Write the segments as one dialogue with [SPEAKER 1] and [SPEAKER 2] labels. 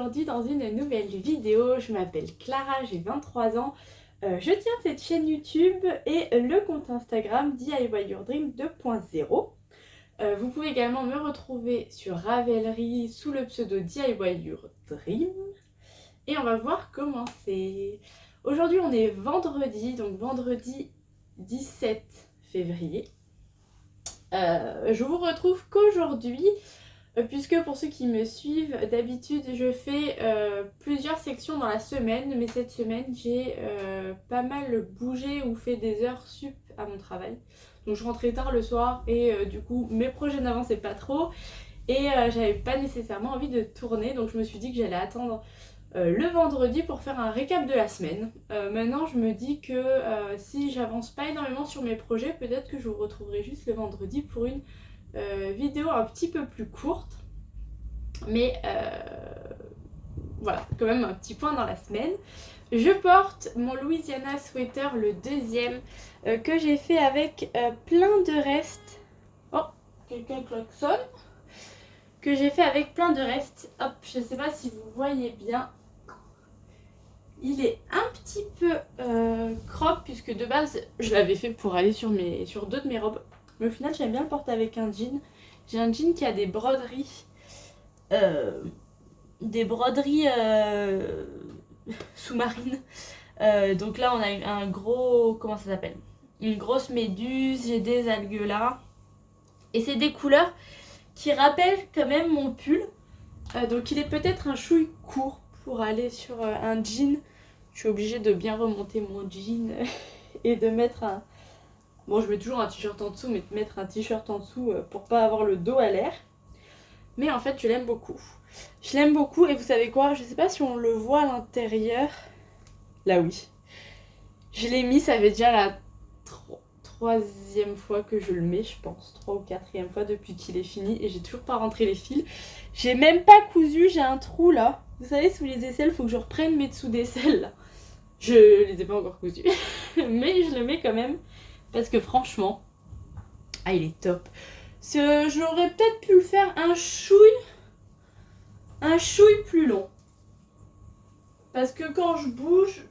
[SPEAKER 1] aujourd'hui dans une nouvelle vidéo. Je m'appelle Clara, j'ai 23 ans. Je tiens cette chaîne YouTube et le compte Instagram DIY Your Dream 2.0. Vous pouvez également me retrouver sur Ravelry sous le pseudo DIY Your Dream. Et on va voir comment c'est. Aujourd'hui on est vendredi, donc vendredi 17 février. Je vous retrouve qu'aujourd'hui. Puisque pour ceux qui me suivent, d'habitude je fais plusieurs sections dans la semaine, mais cette semaine j'ai pas mal bougé ou fait des heures sup à mon travail. Donc je rentrais tard le soir et du coup mes projets n'avançaient pas trop et j'avais pas nécessairement envie de tourner, donc je me suis dit que j'allais attendre le vendredi pour faire un récap de la semaine. Maintenant je me dis que si j'avance pas énormément sur mes projets, peut-être que je vous retrouverai juste le vendredi pour une vidéo un petit peu plus courte, mais voilà, quand même un petit point dans la semaine. Je porte mon Louisiana sweater, le deuxième, que j'ai fait avec plein de restes. Oh, quelqu'un klaxonne. Que j'ai fait avec plein de restes. Hop, je sais pas si vous voyez bien. Il est un petit peu crop, puisque de base je l'avais fait pour aller sur deux de mes robes. Mais au final j'aime bien le porter avec un jean. J'ai un jean qui a des broderies. Sous-marines. Donc là on a un gros... Comment ça s'appelle ? Une grosse méduse, j'ai des algues là. Et c'est des couleurs qui rappellent quand même mon pull. Donc il est peut-être un chouille court pour aller sur un jean. Je suis obligée de bien remonter mon jean et de mettre un... Bon, je mets toujours un t-shirt en dessous, mais de mettre un t-shirt en dessous pour pas avoir le dos à l'air. Mais en fait, je l'aime beaucoup. Je l'aime beaucoup et vous savez quoi ? Je sais pas si on le voit à l'intérieur. Là, oui. Je l'ai mis, ça fait déjà la troisième fois que je le mets, je pense. 3 ou 4e fois depuis qu'il est fini et j'ai toujours pas rentré les fils. J'ai même pas cousu, j'ai un trou là. Vous savez, sous les aisselles, faut que je reprenne mes dessous d'aisselles là. Je les ai pas encore cousus. Mais je le mets quand même. Parce que franchement, il est top. J'aurais peut-être pu le faire un chouille plus long. Parce que quand je bouge,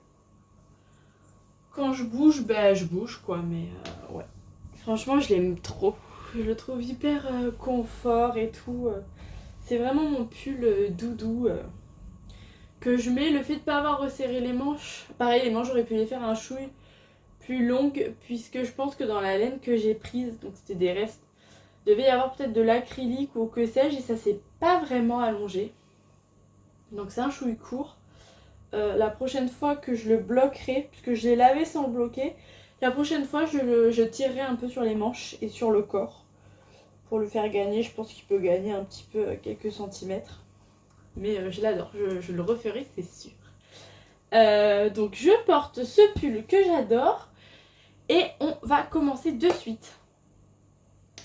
[SPEAKER 1] je bouge quoi. Mais ouais. Franchement, je l'aime trop. Je le trouve hyper confort et tout. C'est vraiment mon pull doudou que je mets. Le fait de pas avoir resserré les manches. Pareil, les manches, j'aurais pu les faire un chouille plus longue, puisque je pense que dans la laine que j'ai prise, donc c'était des restes, devait y avoir peut-être de l'acrylique ou que sais-je, et ça s'est pas vraiment allongé. Donc c'est un chouille court. La prochaine fois que je le bloquerai, puisque je l'ai lavé sans le bloquer, la prochaine fois je tirerai un peu sur les manches et sur le corps pour le faire gagner. Je pense qu'il peut gagner un petit peu quelques centimètres, mais je l'adore, je le referai, c'est sûr. Donc je porte ce pull que j'adore. Et on va commencer de suite.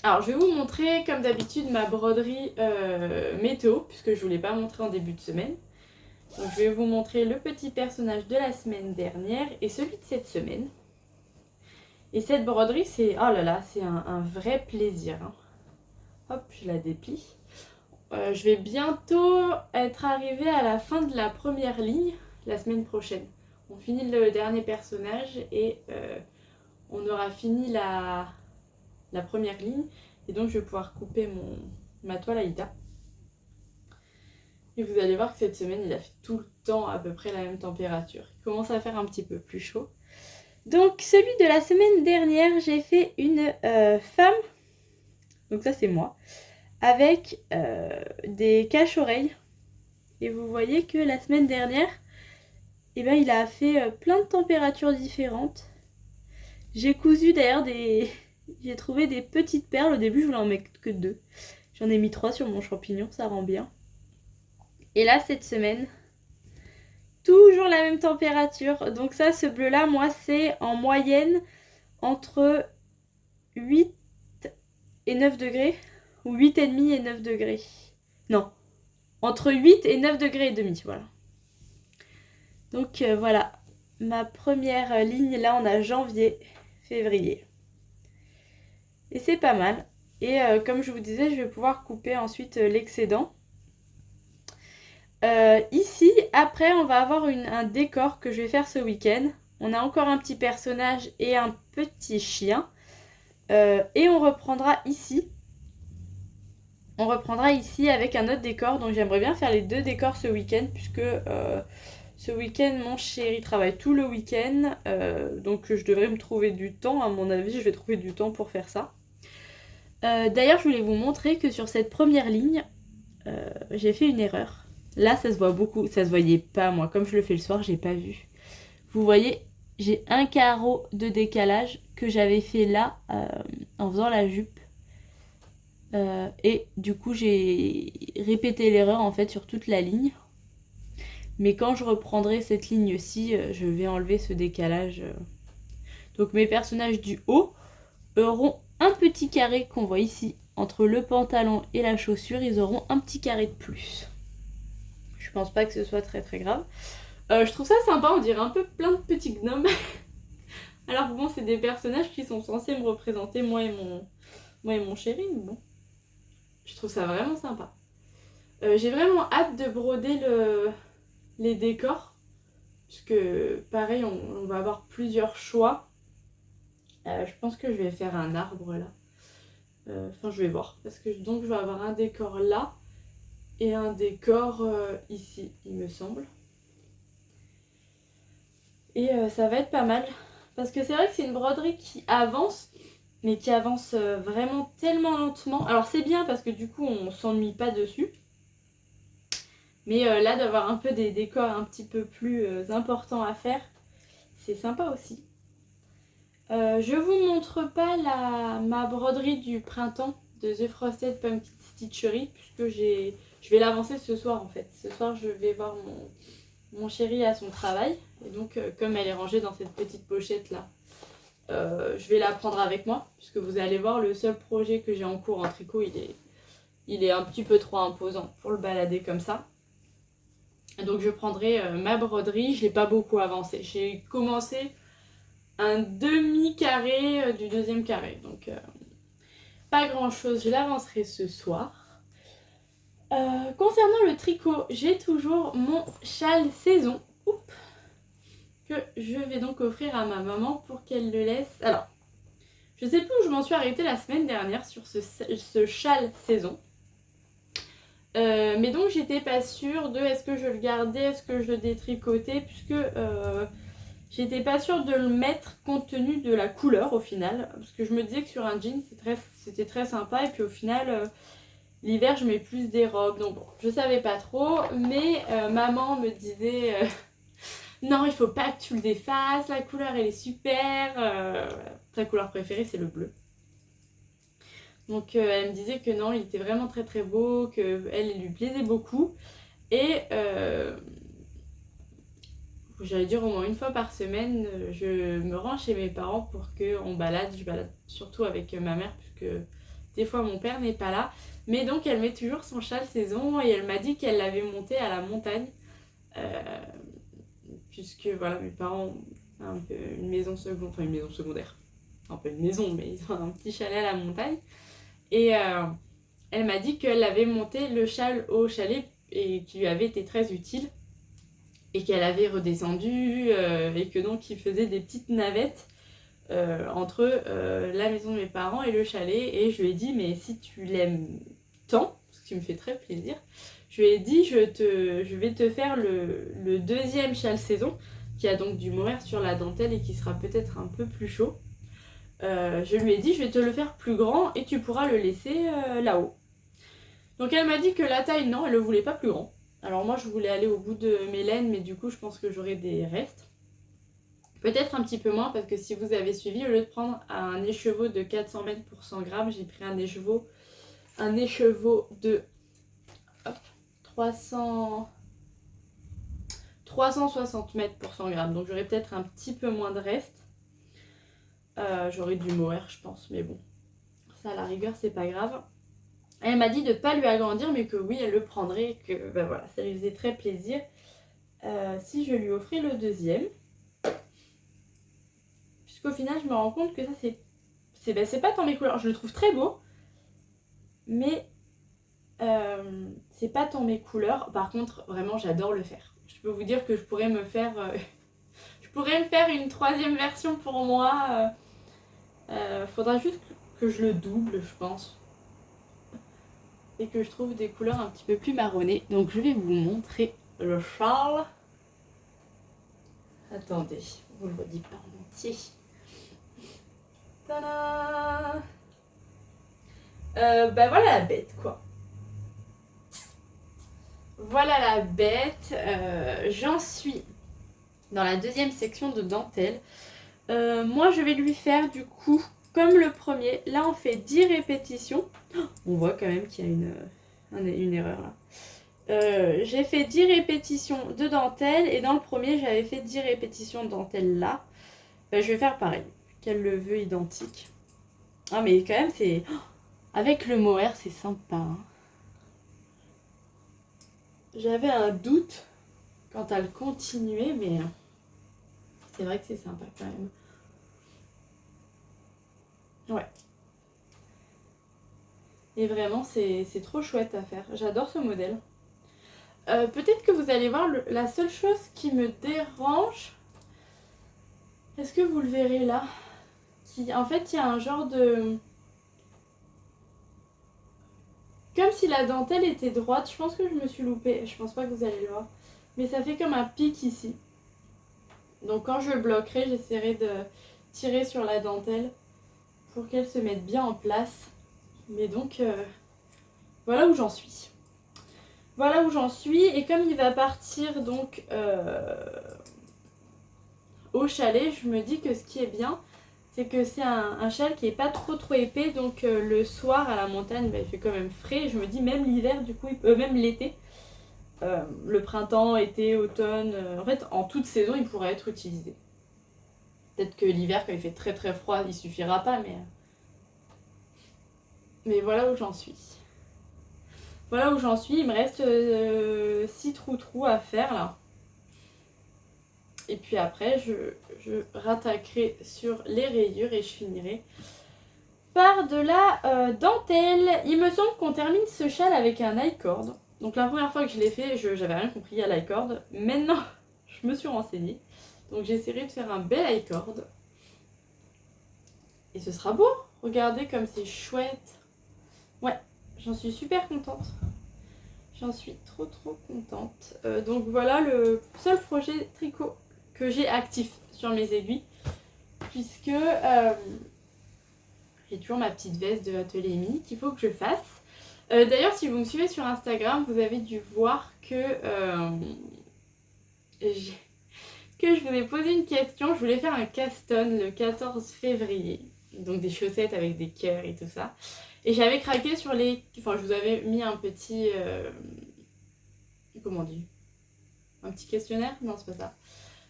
[SPEAKER 1] Alors je vais vous montrer comme d'habitude ma broderie météo, puisque je ne vous l'ai pas montré en début de semaine. Donc je vais vous montrer le petit personnage de la semaine dernière et celui de cette semaine. Et cette broderie, c'est... Oh là là, c'est un vrai plaisir. Hein. Hop, je la déplie. Je vais bientôt être arrivée à la fin de la première ligne la semaine prochaine. On finit le dernier personnage et... on aura fini la première ligne et donc je vais pouvoir couper ma toile Aïda. Et vous allez voir que cette semaine il a fait tout le temps à peu près la même température. Il commence à faire un petit peu plus chaud. Donc celui de la semaine dernière, j'ai fait une femme, donc ça c'est moi, avec des cache-oreilles. Et vous voyez que la semaine dernière, il a fait plein de températures différentes. J'ai cousu d'ailleurs j'ai trouvé des petites perles. Au début, je voulais en mettre que 2. J'en ai mis 3 sur mon champignon, ça rend bien. Et là, cette semaine, toujours la même température. Donc ça, ce bleu-là, moi, c'est en moyenne entre 8 et 9 degrés. Ou 8,5 et 9 degrés. Non, entre 8 et 9 degrés et demi, voilà. Donc voilà, ma première ligne, là, on a janvier, février. Et c'est pas mal. Et comme je vous disais, je vais pouvoir couper ensuite l'excédent. Ici, après, on va avoir un décor que je vais faire ce week-end. On a encore un petit personnage et un petit chien. Et on reprendra ici. On reprendra ici avec un autre décor. Donc j'aimerais bien faire les deux décors ce week-end puisque ce week-end mon chéri travaille tout le week-end. Donc je devrais me trouver du temps. À mon avis, je vais trouver du temps pour faire ça. D'ailleurs, je voulais vous montrer que sur cette première ligne, j'ai fait une erreur. Là, ça se voit beaucoup. Ça se voyait pas, moi. Comme je le fais le soir, j'ai pas vu. Vous voyez, j'ai un carreau de décalage que j'avais fait là en faisant la jupe. Et du coup, j'ai répété l'erreur en fait sur toute la ligne. Mais quand je reprendrai cette ligne-ci, je vais enlever ce décalage. Donc mes personnages du haut auront un petit carré qu'on voit ici. Entre le pantalon et la chaussure, ils auront un petit carré de plus. Je pense pas que ce soit très très grave. Je trouve ça sympa, on dirait un peu plein de petits gnomes. Alors bon, c'est des personnages qui sont censés me représenter moi et mon chéri, mais bon. Je trouve ça vraiment sympa. J'ai vraiment hâte de broder les décors. Puisque pareil, on va avoir plusieurs choix. Je pense que je vais faire un arbre là. Enfin, je vais voir. Parce que donc je vais avoir un décor là. Et un décor ici, il me semble. Et ça va être pas mal. Parce que c'est vrai que c'est une broderie qui avance. Mais qui avance vraiment tellement lentement. Alors c'est bien parce que du coup on s'ennuie pas dessus. Mais là d'avoir un peu des décors un petit peu plus importants à faire, c'est sympa aussi. Je vous montre pas ma broderie du printemps de The Frosted Pumpkin Stitchery puisque je vais l'avancer ce soir en fait. Ce soir je vais voir mon chéri à son travail. Et donc comme elle est rangée dans cette petite pochette là, je vais la prendre avec moi, puisque vous allez voir, le seul projet que j'ai en cours en tricot, il est un petit peu trop imposant pour le balader comme ça. Donc je prendrai ma broderie, je ne l'ai pas beaucoup avancé. J'ai commencé un demi-carré du deuxième carré, donc pas grand chose, je l'avancerai ce soir. Concernant le tricot, j'ai toujours mon châle saison. Oups, que je vais donc offrir à ma maman pour qu'elle le laisse. Alors, je sais plus où je m'en suis arrêtée la semaine dernière sur ce châle saison. Mais donc j'étais pas sûre de est-ce que je le gardais, est-ce que je le détricotais, puisque j'étais pas sûre de le mettre compte tenu de la couleur au final. Parce que je me disais que sur un jean c'était très sympa, et puis au final l'hiver je mets plus des robes. Donc bon, je savais pas trop, mais maman me disait non, il faut pas que tu le défasses, la couleur elle est super. Sa couleur préférée c'est le bleu. Donc elle me disait que non, il était vraiment très très beau, qu'elle lui plaisait beaucoup. Et j'allais dire au moins une fois par semaine, je me rends chez mes parents pour qu'on balade. Je balade surtout avec ma mère, puisque des fois mon père n'est pas là. Mais donc elle met toujours son châle saison, et elle m'a dit qu'elle l'avait monté à la montagne. Puisque voilà, mes parents ont un peu une maison secondaire, enfin une maison secondaire. Un peu une maison, mais ils ont un petit chalet à la montagne. Et elle m'a dit qu'elle avait monté le châle au chalet et qui lui avait été très utile. Et qu'elle avait redescendu et que donc il faisait des petites navettes entre la maison de mes parents et le chalet. Et je lui ai dit, mais si tu l'aimes tant, ce qui me fait très plaisir, je lui ai dit, je vais te faire le deuxième châle saison, qui a donc du mohair sur la dentelle et qui sera peut-être un peu plus chaud. Je lui ai dit, je vais te le faire plus grand et tu pourras le laisser là-haut. Donc elle m'a dit que la taille, non, elle ne le voulait pas plus grand. Alors moi, je voulais aller au bout de mes laines, mais du coup, je pense que j'aurai des restes. Peut-être un petit peu moins, parce que si vous avez suivi, au lieu de prendre un écheveau de 400 mètres pour 100 grammes, j'ai pris un écheveau de 360 mètres pour 100 grammes. Donc j'aurai peut-être un petit peu moins de restes. J'aurai du mohair, je pense, mais bon, ça à la rigueur, c'est pas grave. Elle m'a dit de ne pas lui agrandir, mais que oui, elle le prendrait, et que ben voilà, ça lui faisait très plaisir si je lui offrais le deuxième. Puisqu'au final, je me rends compte que ça, c'est pas tant mes couleurs. Je le trouve très beau, mais c'est pas tant mes couleurs. Par contre, vraiment, j'adore le faire. Je peux vous dire que je pourrais me faire une troisième version pour moi. Faudra juste que je le double, je pense. Et que je trouve des couleurs un petit peu plus marronnées. Donc je vais vous montrer le châle. Attendez, vous le voyez pas en entier. Tada! Bah voilà la bête quoi. Voilà la bête. J'en suis dans la deuxième section de dentelle. Moi je vais lui faire du coup comme le premier. Là on fait 10 répétitions. On voit quand même qu'il y a une erreur là. J'ai fait 10 répétitions de dentelle et dans le premier j'avais fait 10 répétitions de dentelle là. Je vais faire pareil, qu'elle le veut identique. Ah mais quand même c'est... Avec le mohair c'est sympa. Hein. J'avais un doute quant à le continuer mais c'est vrai que c'est sympa quand même. Ouais. Et vraiment c'est trop chouette à faire. J'adore ce modèle. Peut-être que vous allez voir la seule chose qui me dérange. Est-ce que vous le verrez là? En fait, il y a un genre de... Comme si la dentelle était droite. Je pense que je me suis loupée. Je pense pas que vous allez le voir. Mais ça fait comme un pic ici. Donc quand je le bloquerai, j'essaierai de tirer sur la dentelle pour qu'elle se mette bien en place. Mais donc, voilà où j'en suis. Voilà où j'en suis. Et comme il va partir donc au chalet, je me dis que ce qui est bien, c'est que c'est un châle qui est pas trop épais, donc le soir à la montagne il fait quand même frais. Et je me dis même l'hiver du coup, même l'été, le printemps, été, automne, en fait en toute saison il pourrait être utilisé. Peut-être que l'hiver quand il fait très très froid il suffira pas, mais voilà où j'en suis. Voilà où j'en suis, il me reste 6 trous à faire là. Et puis après, je rattaquerai sur les rayures et je finirai par de la dentelle. Il me semble qu'on termine ce châle avec un I-cord. Donc la première fois que je l'ai fait, j'avais rien compris à l'i-cord. Maintenant, je me suis renseignée. Donc j'essaierai de faire un bel i-cord. Et ce sera beau. Regardez comme c'est chouette. Ouais, j'en suis super contente. J'en suis trop contente. Donc voilà le seul projet tricot que j'ai actif sur mes aiguilles, puisque j'ai toujours ma petite veste de Atelier Mi qu'il faut que je fasse. D'ailleurs, si vous me suivez sur Instagram, vous avez dû voir que je vous ai posé une question. Je voulais faire un caston le 14 février, donc des chaussettes avec des cœurs et tout ça. Et j'avais craqué sur les... Enfin, je vous avais mis un petit... Comment on dit? Un petit questionnaire? Non, c'est pas ça.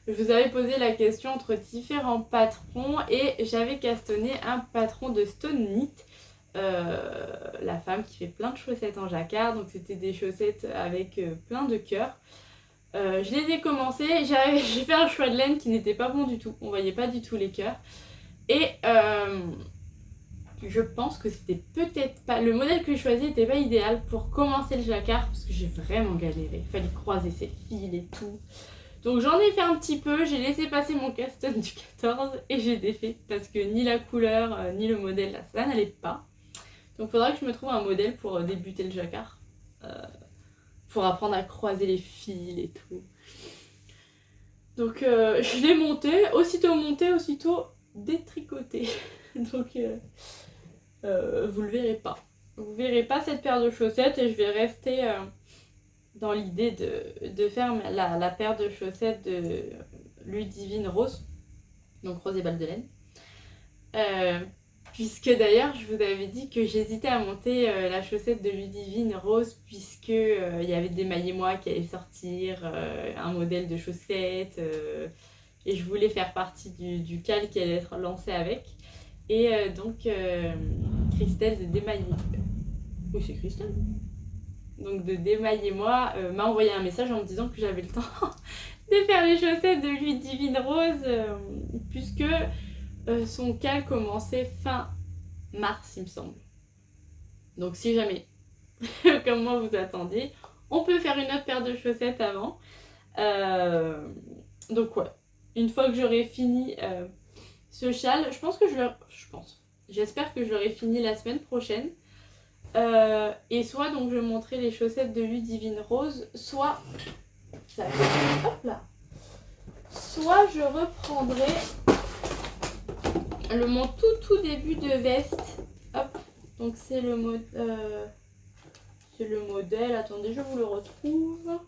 [SPEAKER 1] Je vous avais posé la question entre différents patrons et j'avais castonné un patron de Stone Knit, la femme qui fait plein de chaussettes en jacquard. Donc c'était des chaussettes avec plein de cœurs. Je les ai commencées, j'ai fait un choix de laine qui n'était pas bon du tout. On voyait pas du tout les cœurs. Et je pense que c'était peut-être pas... Le modèle que je choisis n'était pas idéal pour commencer le jacquard parce que j'ai vraiment galéré. Il fallait croiser ses fils et tout. Donc j'en ai fait un petit peu, j'ai laissé passer mon caston du 14 et j'ai défait parce que ni la couleur ni le modèle là, ça n'allait pas. Donc il faudra que je me trouve un modèle pour débuter le jacquard. Pour apprendre à croiser les fils et tout. Donc je l'ai monté, aussitôt détricoté. Donc vous le verrez pas. Vous verrez pas cette paire de chaussettes et je vais rester... dans l'idée de faire la paire de chaussettes de Ludivine Rose, donc rose et balle de laine. Puisque d'ailleurs, je vous avais dit que j'hésitais à monter la chaussette de Ludivine Rose, puisque il y avait des mailles-moi qui allaient sortir, un modèle de chaussette, et je voulais faire partie du cal qui allait être lancé avec. Et donc, Christelle de Démailler. Oui, c'est Christelle. Donc de Démailler-moi m'a envoyé un message en me disant que j'avais le temps de faire les chaussettes de Ludivine Rose puisque son cal commençait fin mars il me semble. Donc si jamais comme moi vous attendiez. On peut faire une autre paire de chaussettes avant. Donc ouais, une fois que j'aurai fini ce châle, j'espère que je l'aurai fini la semaine prochaine. Et soit donc je montrerai les chaussettes de Ludivine Rose, soit hop là, soit je reprendrai mon tout début de veste. Hop, donc c'est le modèle, attendez, je vous le retrouve.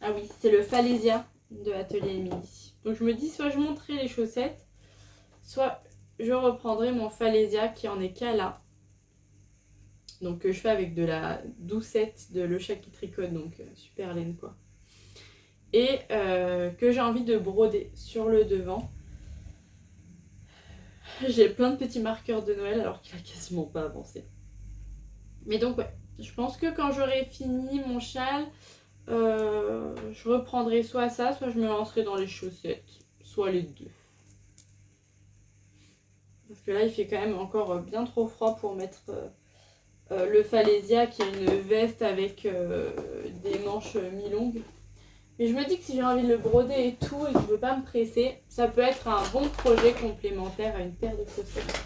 [SPEAKER 1] Ah oui, c'est le Falaisia de Atelier Émilie. Donc je me dis, soit je montrerai les chaussettes, soit je reprendrai mon Falaisia qui en est qu'à là. Donc que je fais avec de la doucette de Le Chat qui tricote, donc super laine quoi. Et que j'ai envie de broder sur le devant. J'ai plein de petits marqueurs de Noël alors qu'il a quasiment pas avancé. Mais donc ouais, je pense que quand j'aurai fini mon châle, je reprendrai soit ça, soit je me lancerai dans les chaussettes, soit les deux. Parce que là il fait quand même encore bien trop froid pour mettre le Falaisia qui est une veste avec des manches mi-longues. Mais je me dis que si j'ai envie de le broder et tout et que je veux pas me presser, ça peut être un bon projet complémentaire à une paire de chaussettes.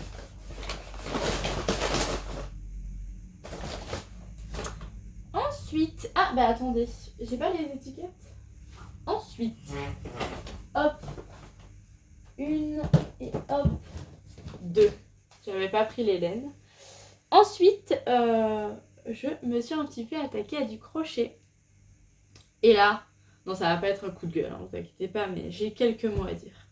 [SPEAKER 1] Ensuite, ah bah attendez, j'ai pas les étiquettes. Ensuite, hop, une et hop, deux. J'avais pas pris les laines. Ensuite, je me suis un petit peu attaquée à du crochet. Et là, non, ça va pas être un coup de gueule, hein, vous inquiétez pas, mais j'ai quelques mots à dire.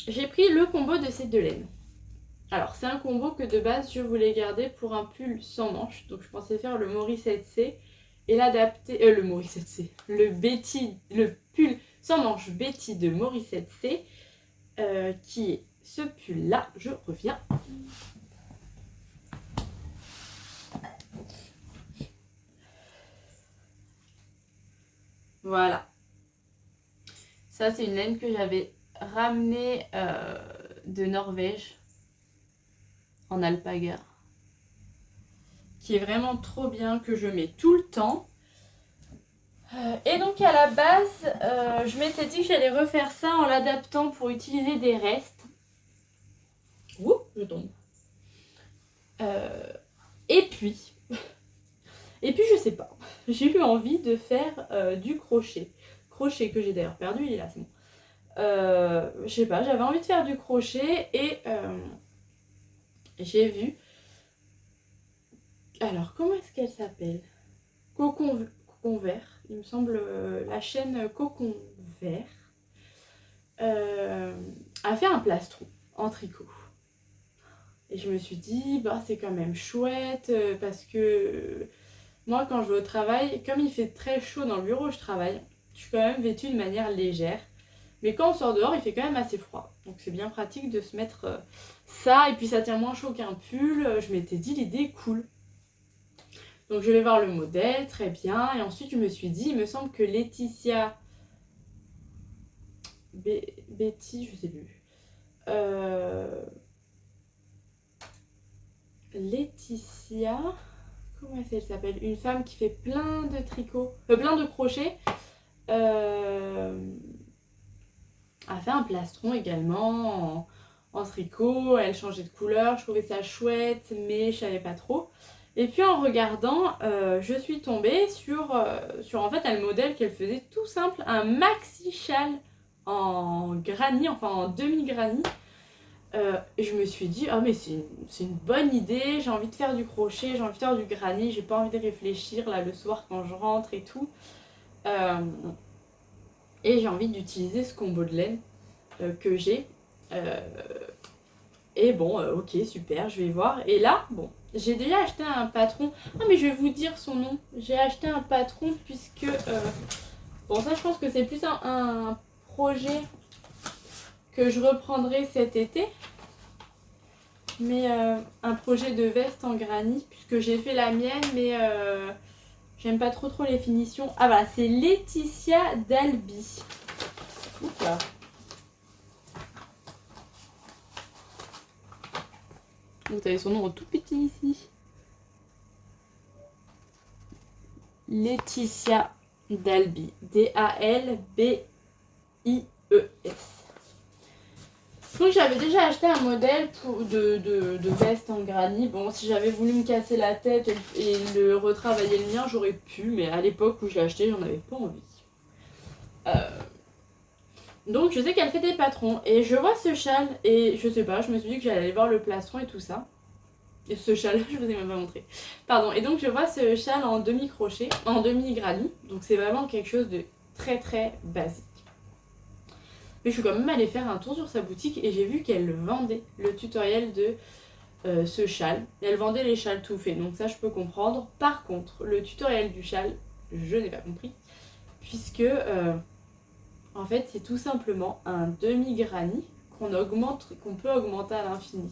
[SPEAKER 1] J'ai pris le combo de ces deux laines. Alors, c'est un combo que de base, je voulais garder pour un pull sans manches. Donc, je pensais faire le Morissette C et l'adapter... le Morissette C. Le pull sans manches Betty de Morissette C, qui est ce pull-là. Je reviens. Voilà. Ça, c'est une laine que j'avais ramenée de Norvège en alpaga. Qui est vraiment trop bien, que je mets tout le temps. Et donc à la base, je m'étais dit que j'allais refaire ça en l'adaptant pour utiliser des restes. Ouh, je tombe. Et puis je sais pas, j'ai eu envie de faire du crochet. Crochet que j'ai d'ailleurs perdu, il est là, c'est bon. Je sais pas, j'avais envie de faire du crochet et j'ai vu... Alors, comment est-ce qu'elle s'appelle ? Cocon Vert, il me semble, la chaîne Cocon Vert a fait un plastron en tricot. Et je me suis dit, bah, c'est quand même chouette parce que moi, quand je vais au travail, comme il fait très chaud dans le bureau où je travaille, je suis quand même vêtue de manière légère. Mais quand on sort dehors, il fait quand même assez froid. Donc c'est bien pratique de se mettre ça. Et puis ça tient moins chaud qu'un pull. Je m'étais dit l'idée cool. Donc je vais voir le modèle, très bien. Et ensuite je me suis dit, il me semble que Laetitia... Betty, je sais plus. Laetitia... Comment elle s'appelle ? Une femme qui fait plein de tricots, plein de crochets. A fait un plastron également en tricot. Elle changeait de couleur, je trouvais ça chouette, mais je savais pas trop. Et puis en regardant, je suis tombée sur en fait un modèle qu'elle faisait tout simple, un maxi châle en granny, enfin en demi-granny. Et je me suis dit, ah mais c'est une bonne idée, j'ai envie de faire du crochet, j'ai envie de faire du granny, j'ai pas envie de réfléchir là le soir quand je rentre et tout. Et j'ai envie d'utiliser ce combo de laine que j'ai. Et bon, ok, super, je vais voir. Et là, bon, j'ai déjà acheté un patron. Ah mais je vais vous dire son nom. J'ai acheté un patron puisque... bon, ça je pense que c'est plus un projet que je reprendrai cet été. Mais un projet de veste en granit, puisque j'ai fait la mienne, mais j'aime pas trop les finitions. Ah voilà, c'est Laetitia Dalby. Oups là. vous avez son nom en tout petit ici. Laetitia Dalby. D-A-L-B-I-E-S. Donc j'avais déjà acheté un modèle de veste en granny. Bon, si j'avais voulu me casser la tête et le retravailler le mien, j'aurais pu. Mais à l'époque où je l'ai acheté, j'en avais pas envie. Donc je sais qu'elle fait des patrons. Et je vois ce châle et je sais pas, je me suis dit que j'allais aller voir le plastron et tout ça. Et ce châle, je vous ai même pas montré. Pardon, et donc je vois ce châle en demi-crochet, en demi-granny. Donc c'est vraiment quelque chose de très très basique. Mais je suis quand même allée faire un tour sur sa boutique et j'ai vu qu'elle vendait le tutoriel de ce châle. Et elle vendait les châles tout faits, donc ça je peux comprendre. Par contre, le tutoriel du châle, je n'ai pas compris. Puisque, en fait, c'est tout simplement un demi-granny qu'on peut augmenter à l'infini.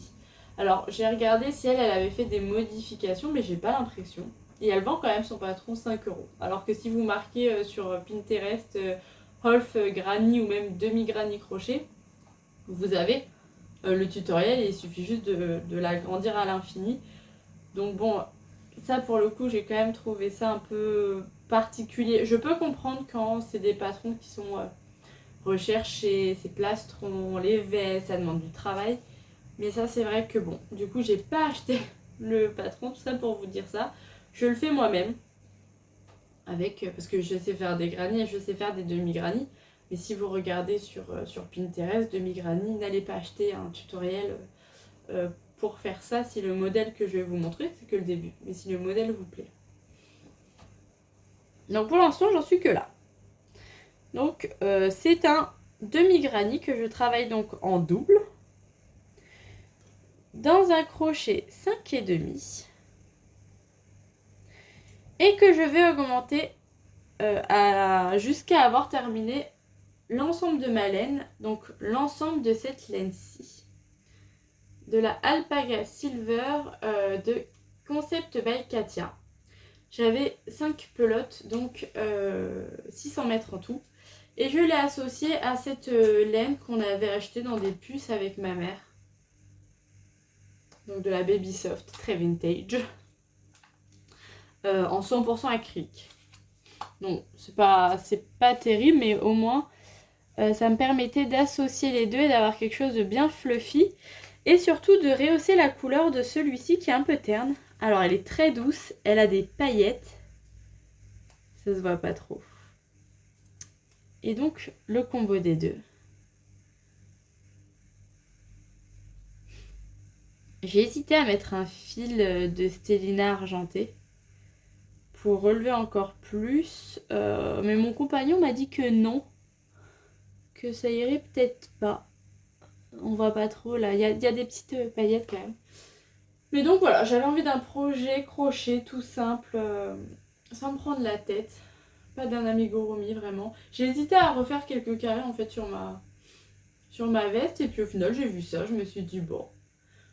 [SPEAKER 1] Alors, j'ai regardé si elle avait fait des modifications, mais j'ai pas l'impression. Et elle vend quand même son patron 5 €. Alors que si vous marquez sur Pinterest half granny ou même demi-granny crochet, vous avez le tutoriel et il suffit juste de l'agrandir à l'infini. Donc bon, ça pour le coup, j'ai quand même trouvé ça un peu particulier. Je peux comprendre quand c'est des patrons qui sont recherchés, ces plastrons, les vestes, ça demande du travail. Mais ça, c'est vrai que bon, du coup, j'ai pas acheté le patron, tout ça pour vous dire ça. Je le fais moi-même. Parce que je sais faire des granny et je sais faire des demi-granny. Mais si vous regardez sur Pinterest, demi-granny, n'allez pas acheter un tutoriel pour faire ça si le modèle que je vais vous montrer, c'est que le début. Mais si le modèle vous plaît. Donc pour l'instant, j'en suis que là. Donc c'est un demi-granny que je travaille donc en double. Dans un crochet 5,5 et que je vais augmenter jusqu'à avoir terminé l'ensemble de ma laine, donc l'ensemble de cette laine-ci, de la Alpaga Silver de Concept by Katia. J'avais 5 pelotes, donc 600 mètres en tout, et je l'ai associée à cette laine qu'on avait achetée dans des puces avec ma mère. Donc de la Baby Soft, très vintage, en 100% acrylique. Donc c'est pas terrible, mais au moins ça me permettait d'associer les deux et d'avoir quelque chose de bien fluffy. Et surtout de rehausser la couleur de celui-ci qui est un peu terne. Alors elle est très douce, elle a des paillettes. Ça se voit pas trop. Et donc le combo des deux. J'ai hésité à mettre un fil de Stellina argenté pour relever encore plus. Mais mon compagnon m'a dit que non. Que ça irait peut-être pas. On voit pas trop là. Il y a des petites paillettes quand même. Mais donc voilà, j'avais envie d'un projet crochet tout simple, sans me prendre la tête. Pas d'un amigurumi vraiment. J'ai hésité à refaire quelques carrés en fait sur ma veste. Et puis au final j'ai vu ça, je me suis dit bon.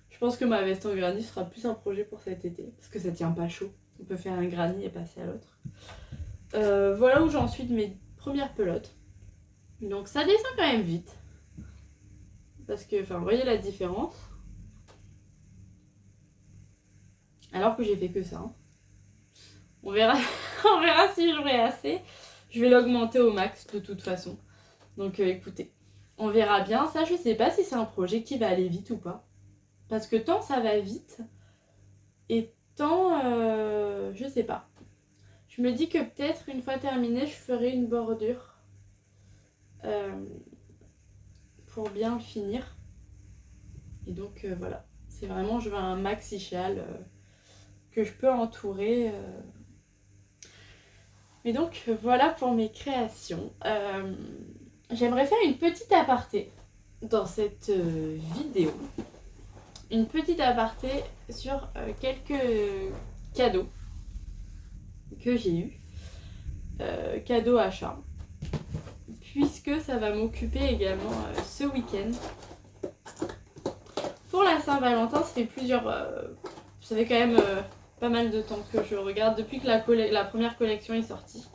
[SPEAKER 1] Je pense que ma veste en granny sera plus un projet pour cet été. Parce que ça tient pas chaud. On peut faire un granny et passer à l'autre. Voilà où j'en suis de mes premières pelotes. Donc ça descend quand même vite. Parce que, enfin, vous voyez la différence. Alors que j'ai fait que ça. Hein. On verra, on verra si j'aurai assez. Je vais l'augmenter au max de toute façon. Donc écoutez, on verra bien. Ça, je sais pas si c'est un projet qui va aller vite ou pas. Parce que tant ça va vite, et tant, je sais pas. Je me dis que peut-être une fois terminé, je ferai une bordure pour bien le finir. Et donc voilà, c'est vraiment, je veux un maxi châle que je peux entourer. Et donc voilà pour mes créations. J'aimerais faire une petite aparté dans cette vidéo. Une petite aparté sur quelques cadeaux que j'ai eu. Cadeaux achats. Puisque ça va m'occuper également ce week-end. Pour la Saint-Valentin, ça fait quand même pas mal de temps que je regarde depuis que la première collection est sortie.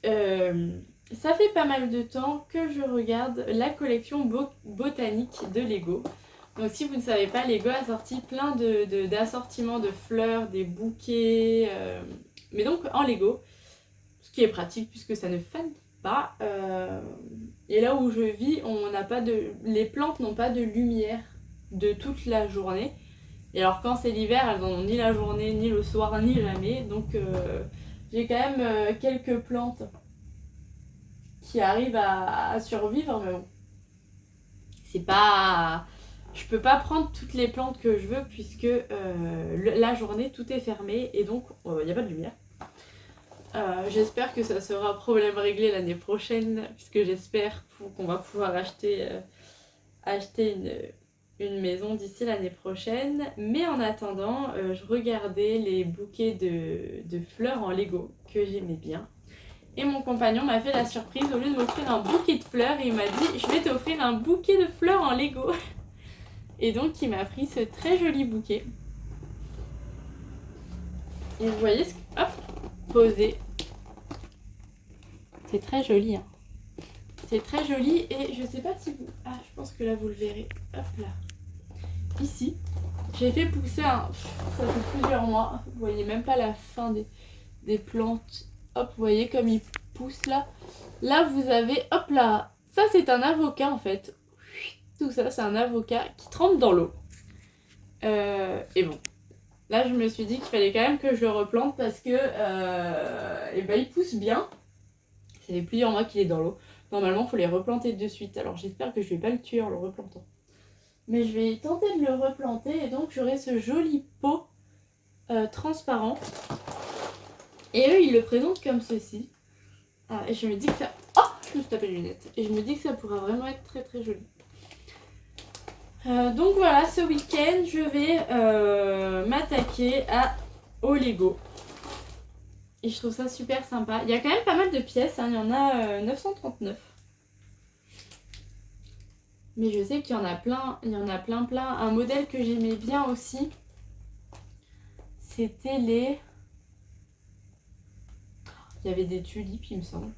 [SPEAKER 1] Ça fait pas mal de temps que je regarde la collection botanique de Lego. Donc si vous ne savez pas, Lego a sorti plein d'assortiments de fleurs, des bouquets, mais donc en Lego, ce qui est pratique puisque ça ne fane pas. Et là où je vis, les plantes n'ont pas de lumière de toute la journée. Et alors quand c'est l'hiver, elles n'en ont ni la journée, ni le soir, ni jamais. Donc j'ai quand même quelques plantes qui arrivent à survivre, mais bon. C'est pas... Je peux pas prendre toutes les plantes que je veux puisque la journée tout est fermé et donc il n'y a pas de lumière. J'espère que ça sera problème réglé l'année prochaine puisque j'espère qu'on va pouvoir acheter une maison d'ici l'année prochaine. Mais en attendant, je regardais les bouquets de fleurs en Lego que j'aimais bien. Et mon compagnon m'a fait la surprise, au lieu de m'offrir un bouquet de fleurs, il m'a dit « Je vais t'offrir un bouquet de fleurs en Lego ». Et donc il m'a pris ce très joli bouquet. Et vous voyez, hop, posé. C'est très joli, hein. C'est très joli et je sais pas si vous... Ah, je pense que là vous le verrez. Hop là. Ici, j'ai fait pousser ça fait plusieurs mois. Vous voyez même pas la fin des plantes. Hop, vous voyez comme il pousse là. Là vous avez, hop là. Ça c'est un avocat en fait. Tout ça c'est un avocat qui trempe dans l'eau. Et bon. Là je me suis dit qu'il fallait quand même que je le replante parce que il pousse bien. Ça fait plusieurs mois qu'il est dans l'eau. Normalement il faut les replanter de suite. Alors j'espère que je vais pas le tuer en le replantant. Mais je vais tenter de le replanter et donc j'aurai ce joli pot transparent. Et eux ils le présentent comme ceci. Et je me dis que ça... Oh, je me suis tapé les lunettes. Et je me dis que ça pourra vraiment être très très joli. Donc voilà, ce week-end, je vais m'attaquer au Lego. Et je trouve ça super sympa. Il y a quand même pas mal de pièces, hein. Il y en a 939. Mais je sais qu'il y en a plein, plein. Un modèle que j'aimais bien aussi, c'était les... Il y avait des tulipes, il me semble.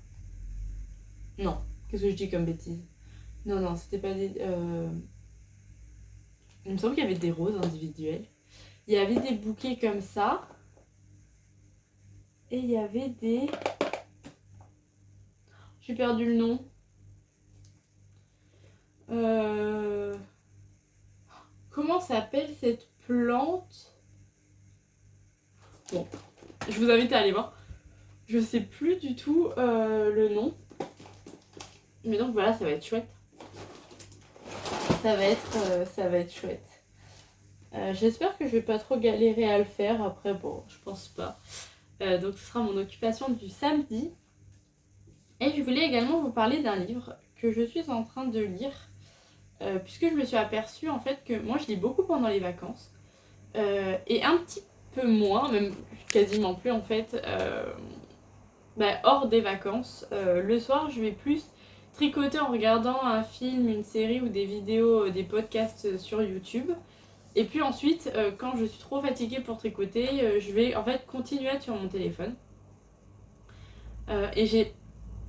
[SPEAKER 1] Non, qu'est-ce que je dis comme bêtise? Non, c'était pas des... Il me semble qu'il y avait des roses individuelles. Il y avait des bouquets comme ça. Et il y avait des... J'ai perdu le nom. Comment s'appelle cette plante? Bon, je vous invite à aller voir. Je sais plus du tout le nom. Mais donc voilà, ça va être chouette. Ça va être chouette. J'espère que je vais pas trop galérer à le faire. Après, bon, je pense pas. Donc ce sera mon occupation du samedi. Et je voulais également vous parler d'un livre que je suis en train de lire. Puisque je me suis aperçue en fait que moi je lis beaucoup pendant les vacances. Et un petit peu moins, même quasiment plus en fait, hors des vacances. Le soir je vais plus tricoter en regardant un film, une série ou des vidéos, des podcasts sur YouTube. Et puis ensuite, quand je suis trop fatiguée pour tricoter, je vais en fait continuer à être sur mon téléphone. Et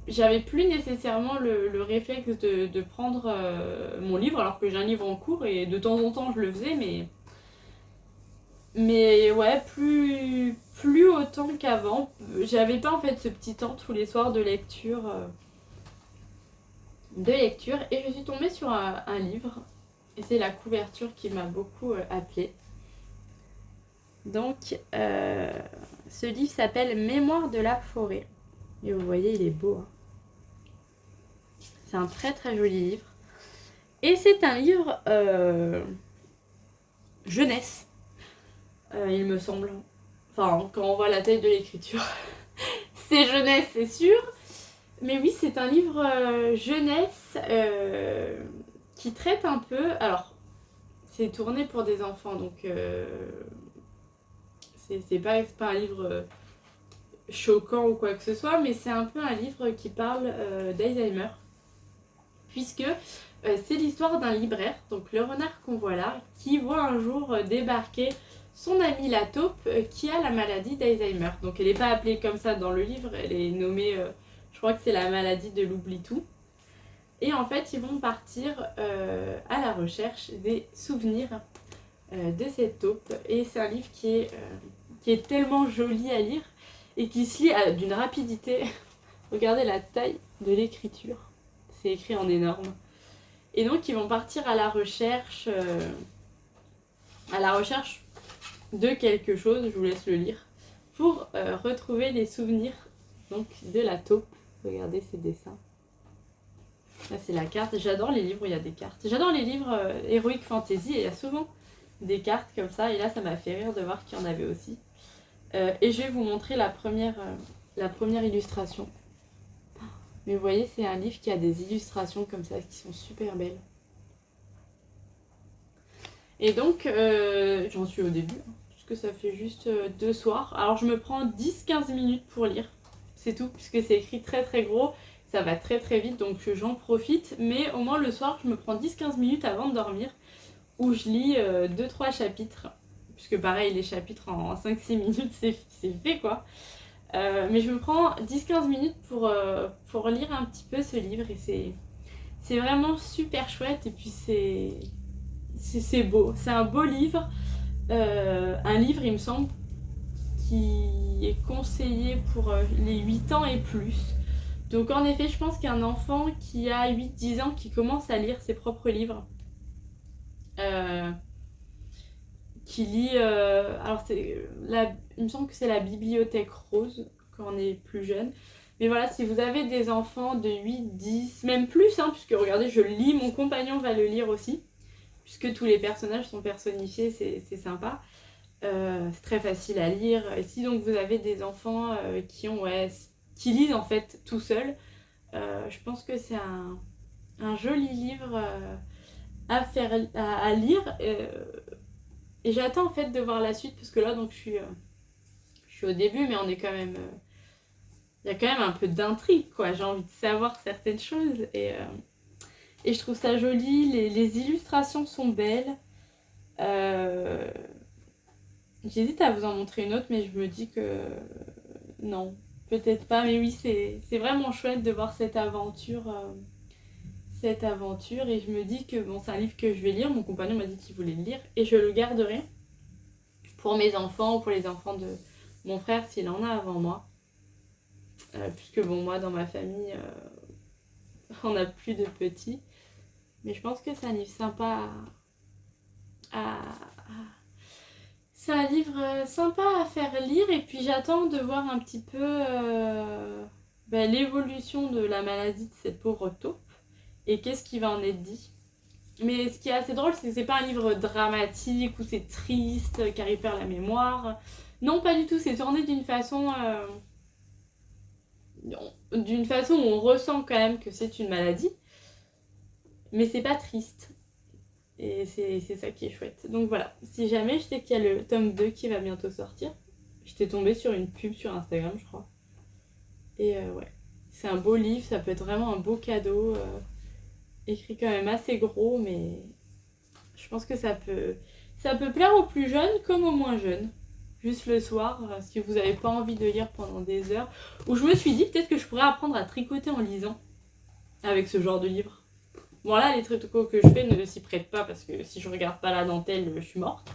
[SPEAKER 1] j'avais plus nécessairement le réflexe de prendre mon livre, alors que j'ai un livre en cours et de temps en temps je le faisais, mais ouais, plus autant qu'avant. J'avais pas en fait ce petit temps tous les soirs de lecture. Et je suis tombée sur un livre. Et c'est la couverture qui m'a beaucoup appelée. Donc, ce livre s'appelle Mémoire de la forêt. Et vous voyez, il est beau. Hein. C'est un très très joli livre. Et c'est un livre jeunesse, il me semble. Enfin, quand on voit la taille de l'écriture, c'est jeunesse, c'est sûr. Mais oui, c'est un livre jeunesse qui traite un peu... Alors, c'est tourné pour des enfants, donc c'est pas un livre choquant ou quoi que ce soit, mais c'est un peu un livre qui parle d'Alzheimer. Puisque c'est l'histoire d'un libraire, donc le renard qu'on voit là, qui voit un jour débarquer son ami la taupe qui a la maladie d'Alzheimer. Donc elle n'est pas appelée comme ça dans le livre, elle est nommée, je crois que c'est la maladie de l'oubli-tout. Et en fait, ils vont partir à la recherche des souvenirs de cette taupe. Et c'est un livre qui est tellement joli à lire et qui se lit d'une rapidité. Regardez la taille de l'écriture. C'est écrit en énorme. Et donc, ils vont partir à la recherche de quelque chose, je vous laisse le lire, pour retrouver les souvenirs donc, de la taupe. Regardez ces dessins. Là, c'est la carte. J'adore les livres où il y a des cartes. J'adore les livres Heroic Fantasy et il y a souvent des cartes comme ça. Et là, ça m'a fait rire de voir qu'il y en avait aussi. Et je vais vous montrer la première illustration. Mais vous voyez, c'est un livre qui a des illustrations comme ça qui sont super belles. Et donc, j'en suis au début, puisque ça fait juste 2 soirs. Alors, je me prends 10-15 minutes pour lire. C'est tout, puisque c'est écrit très très gros. Ça va très très vite, donc j'en profite. Mais au moins le soir, je me prends 10-15 minutes avant de dormir, où je lis 2-3 chapitres. Puisque pareil, les chapitres en 5-6 minutes, c'est fait quoi. Mais je me prends 10-15 minutes pour lire un petit peu ce livre. Et c'est vraiment super chouette. Et puis c'est beau. C'est un beau livre. Un livre, il me semble, qui est conseillé pour les 8 ans et plus. Donc en effet, je pense qu'un enfant qui a 8-10 ans, qui commence à lire ses propres livres, qui lit... alors il me semble que c'est la Bibliothèque Rose, quand on est plus jeune. Mais voilà, si vous avez des enfants de 8, 10, même plus, hein, puisque regardez, je le lis, mon compagnon va le lire aussi, puisque tous les personnages sont personnifiés, c'est sympa. C'est très facile à lire. Et si donc vous avez des enfants qui lisent en fait tout seuls, je pense que c'est un joli livre à lire. Et j'attends en fait de voir la suite parce que là donc je suis au début, mais on est quand même... il y a quand même un peu d'intrigue quoi. J'ai envie de savoir certaines choses et je trouve ça joli. Les illustrations sont belles. J'hésite à vous en montrer une autre, mais je me dis que non, peut-être pas. Mais oui, c'est vraiment chouette de voir cette aventure. Et je me dis que bon, c'est un livre que je vais lire. Mon compagnon m'a dit qu'il voulait le lire et je le garderai pour mes enfants ou pour les enfants de mon frère s'il en a avant moi. Puisque bon, moi dans ma famille, on n'a plus de petits. Mais je pense que c'est un livre sympa c'est un livre sympa à faire lire et puis j'attends de voir un petit peu l'évolution de la maladie de cette pauvre taupe et qu'est-ce qui va en être dit. Mais ce qui est assez drôle, c'est que c'est pas un livre dramatique où c'est triste, car il perd la mémoire. Non, pas du tout, c'est tourné d'une façon où on ressent quand même que c'est une maladie, mais c'est pas triste. Et c'est ça qui est chouette. Donc voilà, si jamais, je sais qu'il y a le tome 2 qui va bientôt sortir. J'étais tombée sur une pub sur Instagram, je crois. Et ouais, c'est un beau livre, ça peut être vraiment un beau cadeau. Écrit quand même assez gros, mais je pense que ça peut plaire aux plus jeunes comme aux moins jeunes. Juste le soir, si vous n'avez pas envie de lire pendant des heures. Ou je me suis dit peut-être que je pourrais apprendre à tricoter en lisant avec ce genre de livre. Bon là, les tricots que je fais ne s'y prêtent pas parce que si je regarde pas la dentelle, je suis morte.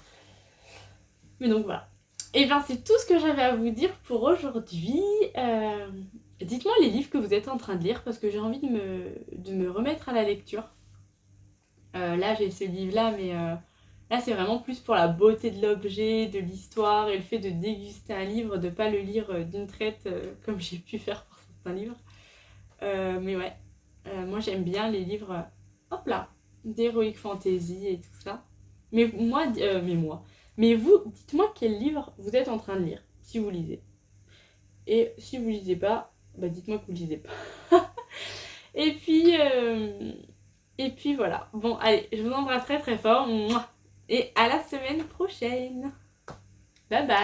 [SPEAKER 1] Mais donc voilà. Et bien c'est tout ce que j'avais à vous dire pour aujourd'hui. Dites-moi les livres que vous êtes en train de lire parce que j'ai envie de me remettre à la lecture. Là j'ai ce livre-là, mais là c'est vraiment plus pour la beauté de l'objet, de l'histoire et le fait de déguster un livre, de pas le lire d'une traite comme j'ai pu faire pour certains livres. Mais ouais, moi j'aime bien les livres... hop là, d'Heroic Fantasy et tout ça. Mais vous, dites-moi quel livre vous êtes en train de lire, si vous lisez. Et si vous lisez pas, dites-moi que vous lisez pas. et puis voilà. Bon, allez, je vous embrasse très très fort. Et à la semaine prochaine. Bye bye.